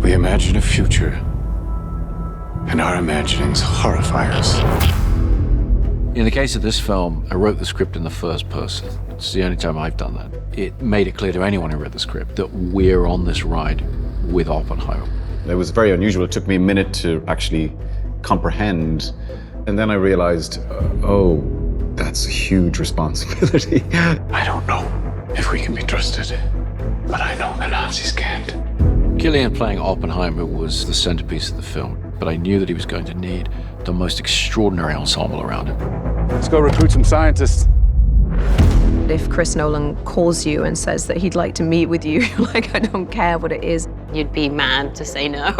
We imagine a future, and our imaginings horrify us. In the case of this film, I wrote the script in the first person. It's the only time I've done that. It made it clear to anyone who read the script that we're on this ride with Oppenheimer. It was very unusual. It took me a minute to actually comprehend. And then I realized, oh, that's a huge responsibility. I don't know if we can be trusted, but I know the Nazis can't. Cillian playing Oppenheimer was the centerpiece of the film, but I knew that he was going to need the most extraordinary ensemble around him. Let's go recruit some scientists. If Chris Nolan calls you and says that he'd like to meet with you, like, I don't care what it is. You'd be mad to say no.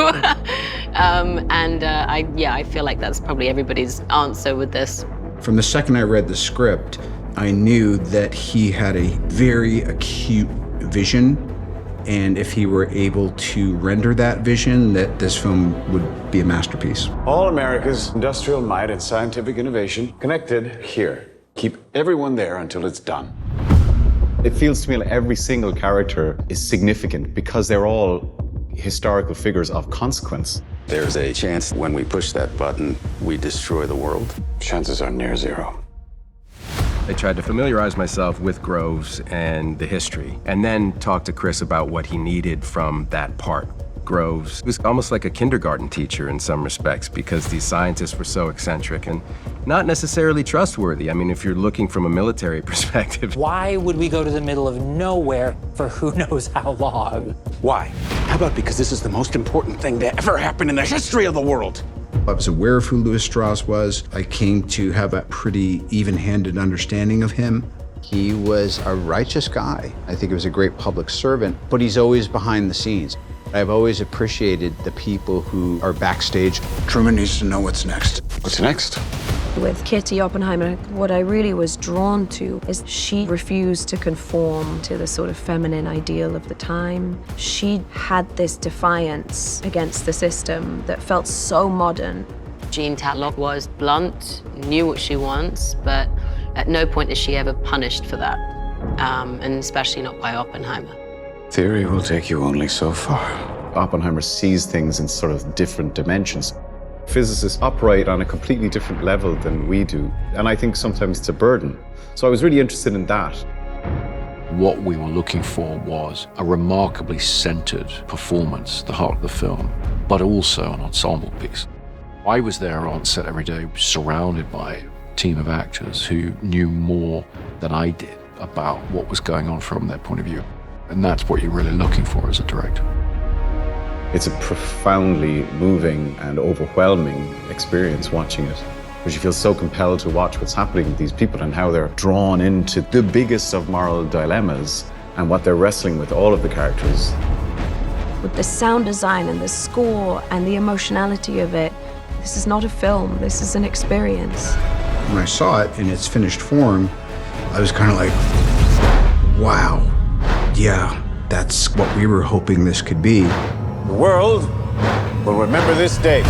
I feel like that's probably everybody's answer with this. From the second I read the script, I knew that he had a very acute vision, and if he were able to render that vision, that this film would be a masterpiece. All America's industrial might and scientific innovation connected here. Keep everyone there until it's done. It feels to me like every single character is significant because they're all historical figures of consequence. There's a chance when we push that button, we destroy the world. Chances are near zero. I tried to familiarize myself with Groves and the history, and then talk to Chris about what he needed from that part. Groves was almost like a kindergarten teacher in some respects because these scientists were so eccentric and not necessarily trustworthy. I mean, if you're looking from a military perspective. Why would we go to the middle of nowhere for who knows how long? Why? How about because this is the most important thing to ever happen in the history of the world? I was aware of who Louis Strauss was. I came to have a pretty even-handed understanding of him. He was a righteous guy. I think he was a great public servant, but he's always behind the scenes. I've always appreciated the people who are backstage. Truman needs to know what's next. What's next? With Kitty Oppenheimer, what I really was drawn to is she refused to conform to the sort of feminine ideal of the time. She had this defiance against the system that felt so modern. Jean Tatlock was blunt, knew what she wants, but at no point is she ever punished for that, and especially not by Oppenheimer. Theory will take you only so far. Oppenheimer sees things in sort of different dimensions. Physicists operate on a completely different level than we do, and I think sometimes it's a burden. So I was really interested in that. What we were looking for was a remarkably centered performance, the heart of the film, but also an ensemble piece. I was there on set every day, surrounded by a team of actors who knew more than I did about what was going on from their point of view. And that's what you're really looking for as a director. It's a profoundly moving and overwhelming experience watching it, because you feel so compelled to watch what's happening with these people and how they're drawn into the biggest of moral dilemmas and what they're wrestling with, all of the characters. With the sound design and the score and the emotionality of it, this is not a film, this is an experience. When I saw it in its finished form, I was kind of like, wow, yeah, that's what we were hoping this could be. The world will remember this day.